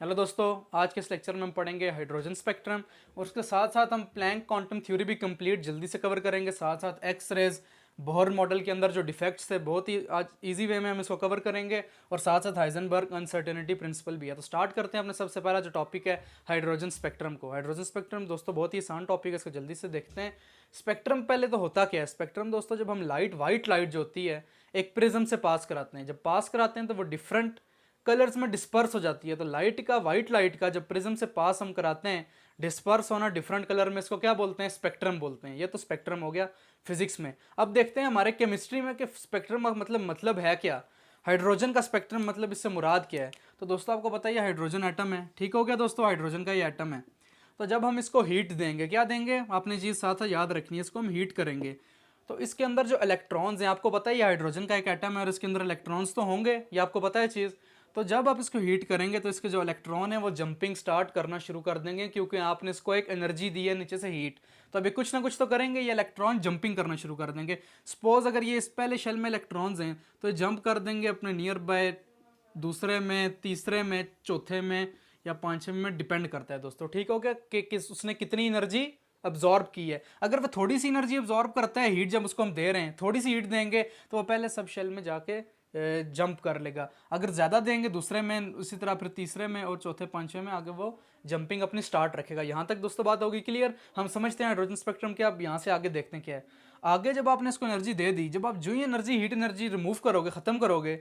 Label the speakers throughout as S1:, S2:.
S1: Hello दोस्तों, आज के इस लेक्चर में हम पढ़ेंगे हाइड्रोजन स्पेक्ट्रम और उसके साथ साथ हम प्लैंक क्वांटम थ्योरी भी कंप्लीट जल्दी से कवर करेंगे। साथ साथ एक्स रेज बोहर मॉडल के अंदर जो डिफेक्ट्स थे बहुत ही आज इजी वे में हम इसको कवर करेंगे और साथ साथ हाइजेनबर्ग अनसर्टेनिटी प्रिंसिपल भी है। तो स्टार्ट करते हैं अपने सबसे पहला जो टॉपिक है हाइड्रोजन स्पेक्ट्रम को। हाइड्रोजन स्पेक्ट्रम दोस्तों बहुत ही आसान टॉपिक है, इसको जल्दी से देखते हैं। स्पेक्ट्रम पहले तो होता क्या है? स्पेक्ट्रम दोस्तों जब हम लाइट वाइट लाइट जो होती है एक प्रिज्म से पास कराते हैं, जब पास कराते हैं तो वो डिफरेंट कलर्स में डिस्पर्स हो जाती है। तो लाइट का, वाइट लाइट का जब प्रिज्म से पास हम कराते हैं डिस्पर्स होना डिफरेंट कलर में, इसको क्या बोलते हैं? स्पेक्ट्रम बोलते हैं। ये तो स्पेक्ट्रम हो गया फिजिक्स में। अब देखते हैं हमारे केमिस्ट्री में कि स्पेक्ट्रम मतलब है क्या, हाइड्रोजन का स्पेक्ट्रम मतलब इससे मुराद क्या है। तो दोस्तों आपको पता ही है हाइड्रोजन एटम है, ठीक हो गया दोस्तों, हाइड्रोजन का ये एटम है। तो जब हम इसको हीट देंगे, क्या देंगे आपने चीज़ साथ साथ याद रखनी है, इसको हम हीट करेंगे तो इसके अंदर जो इलेक्ट्रॉन्स हैं, आपको पता ही है हाइड्रोजन का एक एटम है और इसके अंदर इलेक्ट्रॉन्स तो होंगे, ये आपको पता है चीज़। तो जब आप इसको हीट करेंगे तो इसके जो इलेक्ट्रॉन है वो जंपिंग स्टार्ट करना शुरू कर देंगे, क्योंकि आपने इसको एक एनर्जी दी है नीचे से हीट। तो अभी कुछ ना कुछ तो करेंगे, ये इलेक्ट्रॉन जंपिंग करना शुरू कर देंगे। सपोज अगर ये इस पहले शेल में इलेक्ट्रॉन्स हैं तो ये जंप कर देंगे अपने नियर बाय दूसरे में, तीसरे में, चौथे में या पांचवें में, डिपेंड करता है दोस्तों, ठीक हो गया कि किस उसने कितनी एनर्जी अब्जॉर्ब की है। अगर वो थोड़ी सी एनर्जी अब्जॉर्ब करता है हीट, जब उसको हम दे रहे हैं थोड़ी सी हीट देंगे तो वो पहले सब शेल में जाके जंप कर लेगा। अगर ज़्यादा देंगे दूसरे में, उसी तरह फिर तीसरे में और चौथे पांचवें में आगे वो जंपिंग अपनी स्टार्ट रखेगा। यहाँ तक दोस्तों बात होगी क्लियर, हम समझते हैं हाइड्रोजन स्पेक्ट्रम के। अब यहाँ से आगे देखते हैं क्या है। आगे जब आपने इसको एनर्जी दे दी, जब आप जो ही एनर्जी हीट एनर्जी रिमूव करोगे, ख़त्म करोगे,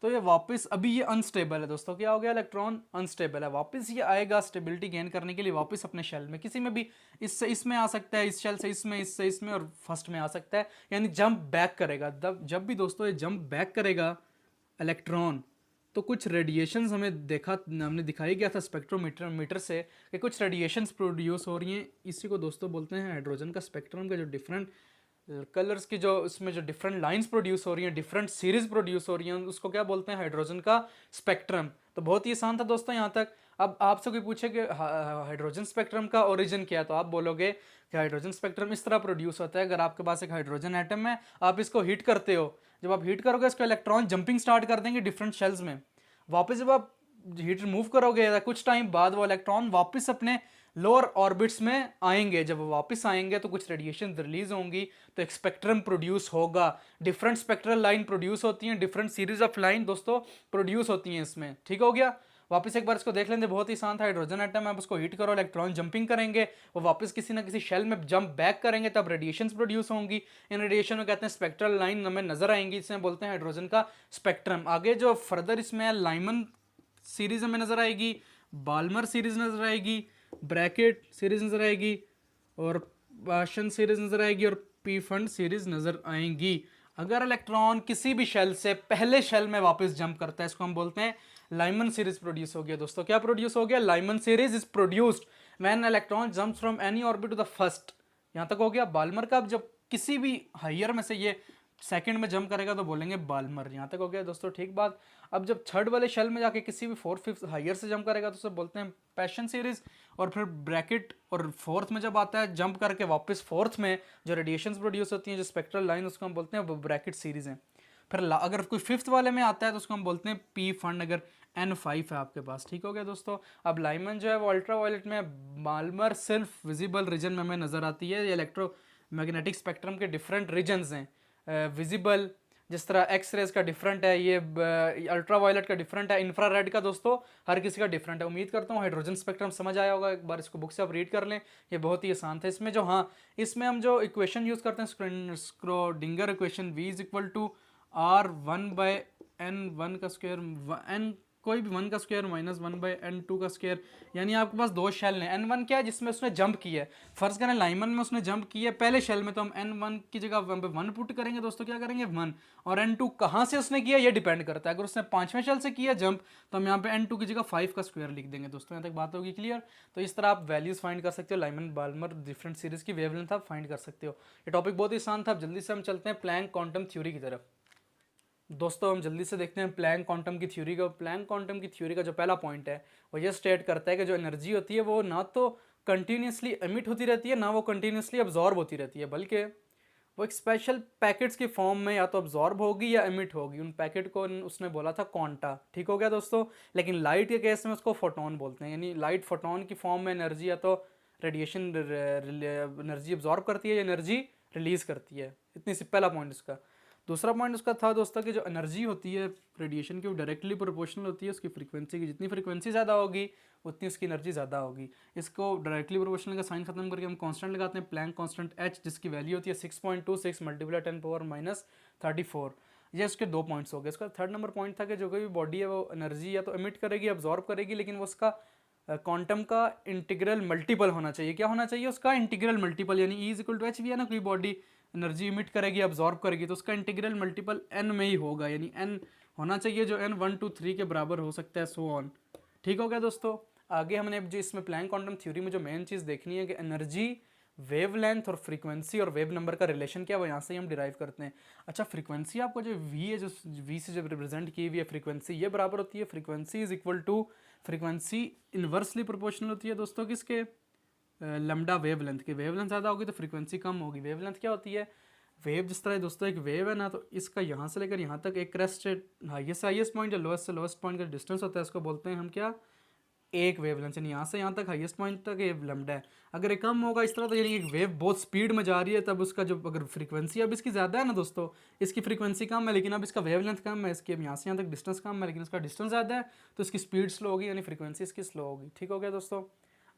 S1: तो ये वापस, अभी ये अनस्टेबल है दोस्तों, क्या हो गया? इलेक्ट्रॉन अनस्टेबल है। वापस ये आएगा स्टेबिलिटी गेन करने के लिए वापस अपने शेल में, किसी में भी, इससे इसमें आ सकता है, इस शेल से इसमें, इससे इसमें और फर्स्ट में आ सकता है, यानी जंप बैक करेगा। जब भी दोस्तों ये जंप बैक करेगा इलेक्ट्रॉन, तो कुछ रेडिएशंस हमने दिखाई गया था स्पेक्ट्रोमीटर मीटर से कि कुछ रेडिएशंस प्रोड्यूस हो रही हैं। इसी को दोस्तों बोलते हैं हाइड्रोजन का स्पेक्ट्रम का जो डिफरेंट कलर्स की जो इसमें जो डिफरेंट लाइंस प्रोड्यूस हो रही हैं, डिफरेंट सीरीज प्रोड्यूस हो रही हैं, उसको क्या बोलते हैं? हाइड्रोजन का स्पेक्ट्रम। तो बहुत ही आसान था दोस्तों यहाँ तक। अब आपसे कोई पूछे कि हाइड्रोजन स्पेक्ट्रम का ओरिजिन क्या है, तो आप बोलोगे कि हाइड्रोजन स्पेक्ट्रम इस तरह प्रोड्यूस होता है। अगर आपके पास एक हाइड्रोजन एटम है, आप इसको हीट करते हो, जब आप हीट करोगे इसका इलेक्ट्रॉन जंपिंग स्टार्ट कर देंगे डिफरेंट शेल्स में। वापस जब आप हीट रिमूव करोगे कुछ टाइम बाद वो इलेक्ट्रॉन वापस अपने लोअर ऑर्बिट्स में आएंगे। जब वो वापस आएंगे तो कुछ रेडिएशन रिलीज होंगी, तो एक स्पेक्ट्रम प्रोड्यूस होगा। डिफरेंट स्पेक्ट्रल लाइन प्रोड्यूस होती हैं, डिफरेंट सीरीज ऑफ लाइन दोस्तों प्रोड्यूस होती हैं इसमें, ठीक हो गया। वापस एक बार इसको देख लेंगे, बहुत ही आसान था। हाइड्रोजन एटम, आप उसको हीट करो, इलेक्ट्रॉन जंपिंग करेंगे, वो वापस किसी ना किसी शेल में जंप बैक करेंगे, तब रेडिएशंस प्रोड्यूस होंगी। इन रेडिएशन को कहते हैं स्पेक्ट्रल लाइन, हमें नजर आएंगी, इसमें बोलते हैं हाइड्रोजन का स्पेक्ट्रम। आगे जो फर्दर इसमें लाइमन सीरीज हमें नजर आएगी, बाल्मर सीरीज नजर आएगी, ब्रैकेट सीरीज नजर आएगी और पाशन सीरीज नजर आएगी और पी फंड सीरीज नजर आएंगी। अगर इलेक्ट्रॉन किसी भी शेल से पहले शेल में वापस जंप करता है, इसको हम बोलते हैं लाइमन सीरीज प्रोड्यूस हो गया दोस्तों। क्या प्रोड्यूस हो गया? Lyman series is produced when electron jumps from any orbit to the first. यहां तक हो गया। बाल्मर का जब किसी भी हायर में से ये सेकंड में जंप करेगा तो बोलेंगे बाल्मर। यहाँ तक हो गया दोस्तों, ठीक बात। अब जब थर्ड वाले शेल में जाके किसी भी फोर्थ फिफ्थ हायर से जंप करेगा तो उसे बोलते हैं पैशन सीरीज। और फिर ब्रैकेट और फोर्थ में जब आता है जंप करके वापस फोर्थ में जो रेडिएशंस प्रोड्यूस होती हैं, जो स्पेक्ट्रल लाइन, उसको हम बोलते हैं वो ब्रैकेट सीरीज है। फिर अगर कोई फिफ्थ वाले में आता है तो उसको हम बोलते हैं पी फंड, अगर N5 है आपके पास, ठीक हो गया दोस्तों। अब लाइमन जो है वो अल्ट्रा वायलेट में, बाल्मर सिर्फ विजिबल रीजन में हमें नजर आती है। ये इलेक्ट्रो मैग्नेटिक स्पेक्ट्रम के डिफरेंट रीजन्स हैं। विजिबल जिस तरह एक्स रेज का डिफरेंट है, ये अल्ट्रा वायलेट का डिफरेंट है, इंफ्रारेड का दोस्तों हर किसी का डिफरेंट है। उम्मीद करता हूँ हाइड्रोजन स्पेक्ट्रम समझ आया होगा। एक बार इसको बुक से आप रीड कर लें, ये बहुत ही आसान था। इसमें जो, हाँ, इसमें हम जो इक्वेशन यूज़ करते हैं Schrodinger equation, V is equal to R1/N1 का स्क्वायर, N कोई भी 1 का स्क्वायर माइनस 1/N2 का स्क्वायर। यानी आपके पास दो शेल हैं। N1 क्या है? जिसमें उसने जंप किया है। फर्ज करें लाइमन में उसने जंप किया है पहले शेल में, तो हम N1 की जगह 1 पुट करेंगे दोस्तों, क्या करेंगे 1। और N2 कहाँ से उसने किया ये डिपेंड करता है। अगर उसने पांचवें शेल से किया जंप तो हम यहाँ पे N2 की जगह 5 का स्क्वायर लिख देंगे दोस्तों। यहाँ तक बात होगी क्लियर। तो इस तरह आप वैल्यूज फाइंड कर सकते हो, लाइमन बाल्मर डिफरेंट सीरीज की वेवलेंथ आप फाइंड कर सकते हो। ये टॉपिक बहुत ही आसान था। जल्दी से हम चलते हैं प्लैंक क्वांटम थ्योरी की तरफ। दोस्तों हम जल्दी से देखते हैं प्लैंक क्वांटम की थ्योरी का। प्लैंक क्वांटम की थ्योरी का जो पहला पॉइंट है वो ये स्टेट करता है कि जो एनर्जी होती है वो ना तो कंटिन्यूसली एमिट होती रहती है, ना वो कंटिन्यूसली अब्जॉर्ब होती रहती है, बल्कि वो एक स्पेशल पैकेट्स की फॉर्म में या तो अब्जॉर्ब होगी या एमिट होगी। उन पैकेट को उसने बोला था क्वांटा, ठीक हो गया दोस्तों। लेकिन लाइट के केस में उसको फोटोन बोलते हैं, यानी लाइट फोटोन की फॉर्म में एनर्जी या तो रेडिएशन एनर्जी अब्जॉर्ब करती है या एनर्जी रिलीज करती है। इतनी सी पहला पॉइंट इसका। दूसरा पॉइंट उसका था दोस्तों कि जो एनर्जी होती है रेडिएशन की वो डायरेक्टली प्रोपोर्शनल होती है उसकी फ्रीक्वेंसी की। जितनी फ्रीक्वेंसी ज़्यादा होगी उतनी उसकी एनर्जी ज़्यादा होगी। इसको डायरेक्टली प्रोपोर्शनल का साइन खत्म करके हम कांस्टेंट लगाते हैं, प्लैंक कांस्टेंट h, जिसकी वैल्यू होती है 6.26 मल्टीप्लाई 10⁻⁻34। ये उसके दो पॉइंट्स हो गए। इसका थर्ड नंबर पॉइंट था कि जो कोई भी बॉडी है वो एनर्जी या तो एमिट करेगी, अब्जॉर्ब करेगी, लेकिन वो उसका क्वांटम का इंटीग्रल मल्टीपल होना चाहिए। क्या होना चाहिए उसका? इंटीग्रल मल्टीपल, यानी E is equal to H भी है ना, कोई बॉडी एनर्जी इमिट करेगी, अब्जॉर्ब करेगी, तो उसका इंटीग्रल मल्टीपल एन में ही होगा, यानी एन होना चाहिए जो एन 1 2 3 के बराबर हो सकता है, सो ऑन। ठीक हो गया दोस्तों। आगे हमने जो इसमें प्लैंक क्वांटम थ्योरी में जो मेन चीज़ देखनी है कि एनर्जी, वेवलेंथ और फ्रीक्वेंसी और वेव नंबर का रिलेशन क्या है, वो यहाँ से ही हम डिराइव करते हैं। अच्छा, फ्रीक्वेंसी आपको जो वी है, जो वी से जब रिप्रेजेंट की हुई है फ्रीक्वेंसी, ये बराबर होती है frequency is equal to, frequency inversely proportional होती है दोस्तों किसके? लैम्डा वेवलेंथ के। वेवलेंथ ज़्यादा होगी तो फ्रीक्वेंसी कम होगी। वेवलेंथ क्या होती है? वेव जिस तरह दोस्तों एक वेव है ना, तो इसका यहाँ से लेकर यहाँ तक एक क्रेस्ट हाईएस्ट पॉइंट या लोएस्ट से लोएस्ट पॉइंट का डिस्टेंस होता है, इसको बोलते हैं हम क्या? एक वेवलेंथ। यानी यहाँ से यहाँ तक हाईएस्ट पॉइंट तक ये लैम्डा है। अगर ये कम होगा इस तरह, तो यानी एक वेव बहुत स्पीड में जा रही है, तब उसका जो अगर फ्रीक्वेंसी अब इसकी ज़्यादा है ना दोस्तों, इसकी फ्रीक्वेंसी कम है लेकिन अब इसका वेवलेंथ कम है, इसकी अब यहाँ से यहाँ तक डिस्टेंस कम है लेकिन इसका डिस्टेंस ज़्यादा है, तो इसकी स्पीड स्लो होगी, यानी फ्रीक्वेंसी इसकी स्लो होगी। ठीक हो गया दोस्तों।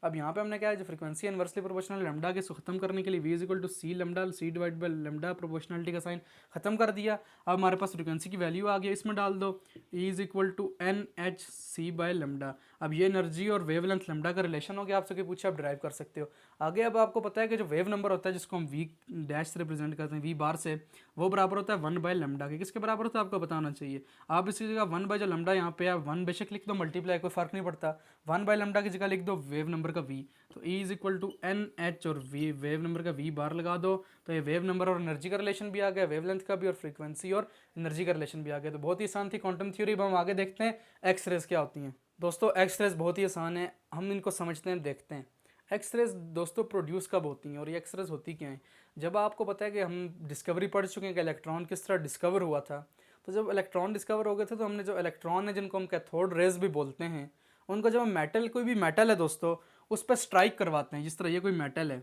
S1: अब यहाँ पे हमने क्या है, जो फ्रीक्वेंसी इनवर्सली प्रोपोर्शनल लैम्डा के, इसको खत्म करने के लिए v is equal to C lambda, C divide by lambda, proportionality का साइन खत्म कर दिया। अब हमारे पास फ्रीक्वेंसी की वैल्यू आ गई, इसमें डाल दो e is equal to N H C by lambda. अब ये एनर्जी और वेवलेंथ लैम्डा का रिलेशन हो गया, आपसे पूछा, आप ड्राइव कर सकते हो। आगे अब आपको पता है कि जो वेव नंबर होता है जिसको हम वी डैश से रिप्रेजेंट करते हैं, वी बार से, वो बराबर होता है 1 बाय लैम्डा के। किसके बराबर होता है आपको बताना चाहिए। आप इसकी जगह 1 बाय जो लैम्डा यहाँ पे है 1 बेशक लिख दो, मल्टीप्लाई कोई फर्क नहीं पड़ता, 1 बाय लैम्डा की जगह लिख दो वेव नंबर का v, तो e is equal to N H और v, वेव नंबर का v बार लगा दो, तो ये वेव नंबर और एनर्जी का रिलेशन भी आ गया, वेवलेंथ का भी, और फ्रीक्वेंसी और एनर्जी का रिलेशन भी आ गया। तो बहुत ही आसान थी क्वांटम थ्योरी। अब हम आगे देखते हैं एक्स रेज क्या होती हैं। दोस्तों एक्स रेज बहुत ही आसान है, हम इनको समझते हैं, देखते हैं। एक्स रेज दोस्तों प्रोड्यूस कब होती हैं और ये एक्स रेज होती क्या हैं? जब आपको पता है कि हम डिस्कवरी पढ़ चुके हैं कि इलेक्ट्रॉन किस तरह डिस्कवर हुआ था, तो जब इलेक्ट्रॉन डिस्कवर हो गए थे तो हमने जो इलेक्ट्रॉन है जिनको हम कैथोड रेज भी बोलते हैं, उनको जब हम मेटल, कोई भी मेटल है दोस्तों, उस पर स्ट्राइक करवाते हैं, जिस तरह ये कोई मेटल है,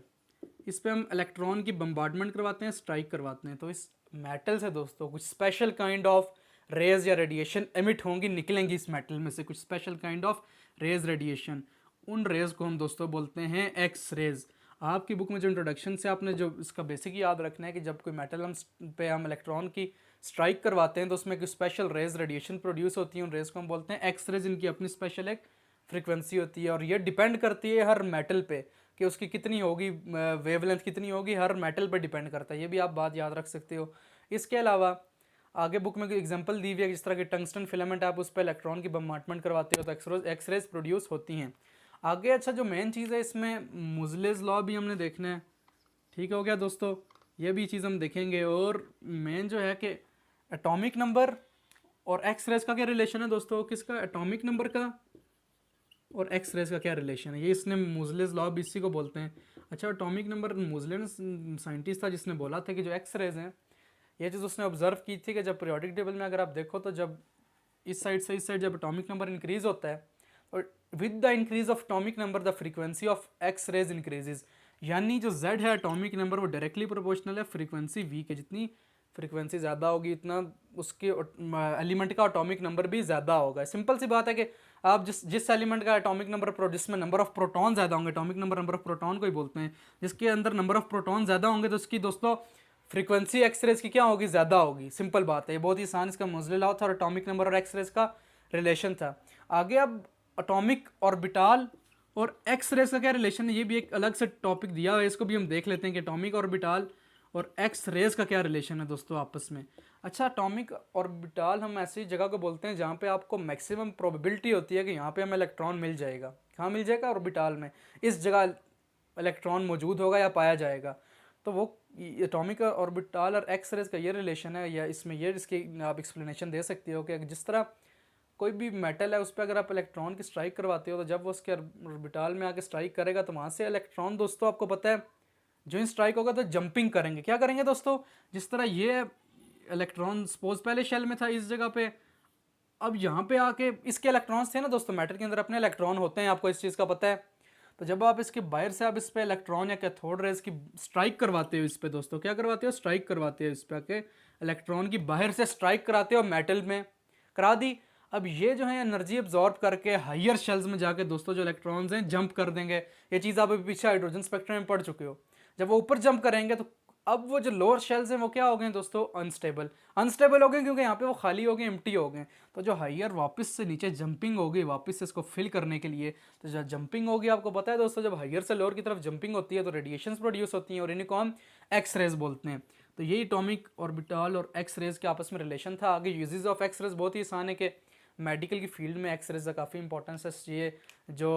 S1: इस पर हम इलेक्ट्रॉन की बम्बार्डमेंट करवाते हैं, स्ट्राइक करवाते हैं, तो इस मेटल से दोस्तों कुछ स्पेशल काइंड ऑफ रेज या रेडिएशन एमिट होंगी, निकलेंगी इस मेटल में से कुछ special kind of rays radiation. उन रेज को हम दोस्तों बोलते हैं एक्स रेज। आपकी बुक में जो इंट्रोडक्शन से आपने जो इसका बेसिक याद रखना है कि जब कोई मेटल हम इलेक्ट्रॉन की स्ट्राइक करवाते हैं तो उसमें कुछ स्पेशल रेज रेडिएशन प्रोड्यूस होती है, उन रेज को हम बोलते हैं एक्स रेज। इनकी अपनी स्पेशल एक फ्रीक्वेंसी होती है और ये डिपेंड करती है हर मेटल पे कि उसकी कितनी होगी, वेवलेंथ कितनी होगी, हर मेटल पे डिपेंड करता है। ये भी आप बात याद रख सकते हो। इसके अलावा आगे बुक में कोई एग्जांपल दी हुई है, जिस तरह की टंगस्टन फिलामेंट, आप उस पर इलेक्ट्रॉन की बम्बार्डमेंट करवाते हो तो एक्स रेज प्रोड्यूस होती हैं। आगे अच्छा जो मेन चीज़ है इसमें मुजलेस लॉ भी हमने देखना है। ठीक हो गया दोस्तों, ये भी चीज़ हम देखेंगे। और मेन जो है कि एटॉमिक नंबर और एक्स रेज का क्या रिलेशन है दोस्तों, किसका? एटॉमिक नंबर का और एक्स रेज का क्या रिलेशन है, ये इसने मुजलेस लॉ भी इसी को बोलते हैं। अच्छा, एटॉमिक नंबर, मुजले साइंटिस्ट था जिसने बोला था कि जो एक्स रेज हैं, ये चीज़ उसने ऑब्जर्व की थी कि जब पीरियोडिक टेबल में अगर आप देखो तो जब इस साइड से इस साइड जब एटॉमिक नंबर इंक्रीज होता है, और with the increase of atomic number the frequency of X rays increases, यानी जो z है एटॉमिक नंबर वो डायरेक्टली प्रोपोर्शनल है फ्रीक्वेंसी v के। जितनी फ्रीक्वेंसी ज़्यादा होगी इतना उसके एलिमेंट का एटॉमिक नंबर भी ज़्यादा होगा। सिंपल सी बात है कि आप जिस एलिमेंट का एटॉमिक नंबर, जिसमें नंबर ऑफ प्रोटॉन ज़्यादा होंगे, atomic number number of proton को ही बोलते हैं, जिसके अंदर नंबर ऑफ प्रोटॉन ज़्यादा होंगे तो उसकी दोस्तों फ्रीक्वेंसी एक्स रेज की क्या होगी? ज़्यादा होगी। सिंपल बात है, ये बहुत ही आसान इसका मुजले लॉ था और एटॉमिक नंबर और एक्स रेज का रिलेशन था। आगे अब एटॉमिक ऑर्बिटाल और एक्स रेज का क्या रिलेशन है, ये भी एक अलग से टॉपिक दिया हुआ है, इसको भी हम देख लेते हैं कि एटॉमिक ऑर्बिटाल और एक्स रेज का क्या रिलेशन है दोस्तों आपस में। अच्छा, एटॉमिक ऑर्बिटाल हम ऐसी जगह को बोलते हैं जहाँ पे आपको मैक्सिमम प्रोबेबिलिटी होती है कि यहाँ पे हमें इलेक्ट्रॉन मिल जाएगा। कहाँ मिल जाएगा? ऑर्बिटाल में, इस जगह इलेक्ट्रॉन मौजूद होगा या पाया जाएगा। तो वो एटॉमिक ऑर्बिटाल और एक्स रेज का ये रिलेशन है, या इसमें ये इसकी आप एक्सप्लेनेशन दे सकते हो कि जिस तरह कोई भी मेटल है उस पर अगर आप इलेक्ट्रॉन की स्ट्राइक करवाते हो तो जब वो उसके ऑर्बिटाल में आके स्ट्राइक करेगा तो वहाँ से इलेक्ट्रॉन दोस्तों आपको पता है जो इन स्ट्राइक होगा तो जंपिंग करेंगे। क्या करेंगे दोस्तों, जिस तरह ये इलेक्ट्रॉन सपोज पहले शेल में था इस जगह पे, अब यहाँ पे आके इसके इलेक्ट्रॉन्स थे ना दोस्तों, मैटर के अंदर अपने इलेक्ट्रॉन होते हैं, आपको इस चीज़ का पता है। तो जब आप इसके बाहर से आप इस पे इलेक्ट्रॉन या कैथोड रेज की स्ट्राइक करवाते हो इस पे दोस्तों, क्या करवाते हो, स्ट्राइक करवाते हो इस पे आके, इलेक्ट्रॉन की बाहर से स्ट्राइक कराते हो मेटल में, करा दी। अब ये जो है एनर्जी एब्जॉर्ब करके हायर शेल्स में जाके दोस्तों जो इलेक्ट्रॉन्स हैं जंप कर देंगे। ये चीज़ आप अभी पीछे हाइड्रोजन स्पेक्ट्रम में पढ़ चुके हो। जब वो ऊपर जंप करेंगे तो अब वो जो लोअर शेल्स हैं वो क्या हो गए दोस्तों, अनस्टेबल। अनस्टेबल हो गए क्योंकि यहाँ पे वो खाली हो गए, एम्प्टी हो गए। तो जो हायर वापस से नीचे जंपिंग होगी वापस से इसको फिल करने के लिए, तो जब जंपिंग होगी, आपको पता है दोस्तों, जब हायर से लोअर की तरफ जंपिंग होती है तो रेडिएशंस प्रोड्यूस होती हैं और इन्हीं को हम एक्स रेज बोलते हैं। तो यही एटॉमिक ऑर्बिटल और एक्स रेज के आपस में रिलेशन था। आगे यूजेस ऑफ एक्स रेज बहुत ही आसान है कि मेडिकल की फील्ड में एक्स रेज का काफ़ी इंपॉर्टेंस है। ये जो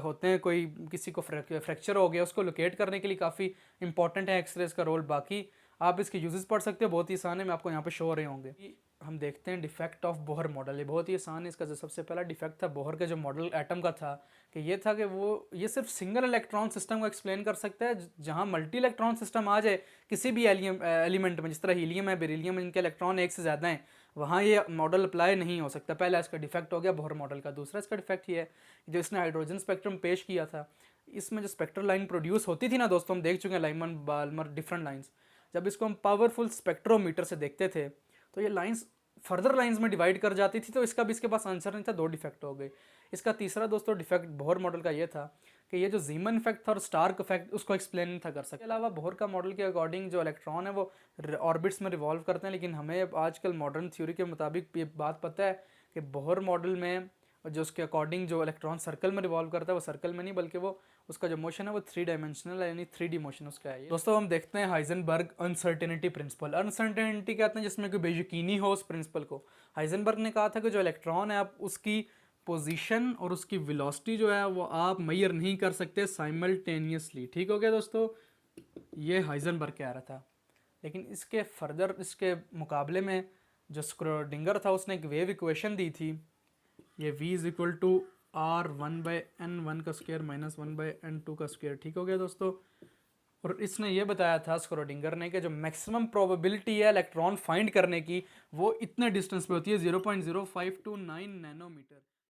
S1: होते हैं, कोई किसी को फ्रैक्चर हो गया उसको लोकेट करने के लिए काफ़ी इंपॉर्टेंट है एक्स रेज का रोल। बाकी आप इसके यूजेस पढ़ सकते हो, बहुत ही आसान है, मैं आपको यहाँ पे शो हो रहे होंगे। हम देखते हैं डिफेक्ट ऑफ बोहर मॉडल। ये बहुत ही आसान है। इसका जो सबसे पहला डिफेक्ट था बोहर का जो मॉडल एटम का था, कि ये था कि वो ये सिर्फ सिंगल इलेक्ट्रॉन सिस्टम को एक्सप्लेन कर सकता है। जहाँ मल्टी इलेक्ट्रॉन सिस्टम आ जाए किसी भी एलिमेंट में, जिस तरह हीलियम है, बेरिलियम, इनके इलेक्ट्रॉन एक से ज़्यादा हैं, वहाँ ये मॉडल अप्लाई नहीं हो सकता। पहला इसका डिफेक्ट हो गया बोहर मॉडल का। दूसरा इसका डिफेक्ट ये है, जो इसने हाइड्रोजन स्पेक्ट्रम पेश किया था, इसमें जो स्पेक्ट्रल लाइन प्रोड्यूस होती थी ना दोस्तों, हम देख चुके हैं लाइमन बाल्मर डिफरेंट लाइंस। जब इसको हम पावरफुल स्पेक्ट्रोमीटर से देखते थे तो ये लाइंस फर्दर लाइंस में डिवाइड कर जाती थी। तो इसका भी इसके पास आंसर नहीं था, दो डिफेक्ट हो गए। इसका तीसरा दोस्तों डिफेक्ट बोहर मॉडल का ये था कि ये जो जीमन इफेक्ट था और स्टार्क इफेक्ट, उसको एक्सप्लेन नहीं था कर सकते। इसके अलावा बोहर का मॉडल के अकॉर्डिंग जो इलेक्ट्रॉन है वो ऑर्बिट्स में रिवॉल्व करते हैं, लेकिन हमें आजकल मॉडर्न थ्योरी के मुताबिक ये बात पता है कि बोहर मॉडल में जो उसके अकॉर्डिंग जो इलेक्ट्रॉन सर्कल में रिवॉल्व करता है, वो सर्कल में नहीं बल्कि वो उसका जो मोशन है वो 3 डायमेंशनल है, यानी 3D मोशन उसका है। दोस्तों हम देखते हैं हाइजेनबर्ग अनसर्टेनिटी प्रिंसिपल। अनसर्टेनिटी कहते हैं जिसमें कोई बेयकीनी हो उस प्रिंसिपल को। हाइजेनबर्ग ने कहा था कि जो इलेक्ट्रॉन है आप उसकी पोजीशन और उसकी वेलोसिटी जो है वो आप मेजर नहीं कर सकते साइमल्टेनियसली। ठीक हो गया दोस्तों, ये हाइजेनबर्ग कह रहा था। लेकिन इसके फर्दर, इसके मुकाबले में जो स्क्रोडिंगर था उसने एक वेव इक्वेशन दी थी, ये v is equal to R 1/n1 का स्क्वायर माइनस 1/n2 का स्क्वायर। ठीक हो गया दोस्तों। और इसने ये बताया था स्क्रोडिंगर ने कि जो मैक्सिमम प्रोबेबिलिटी है इलेक्ट्रॉन फाइंड करने की, वो इतने डिस्टेंस पे होती है 0.0529 नैनोमीटर।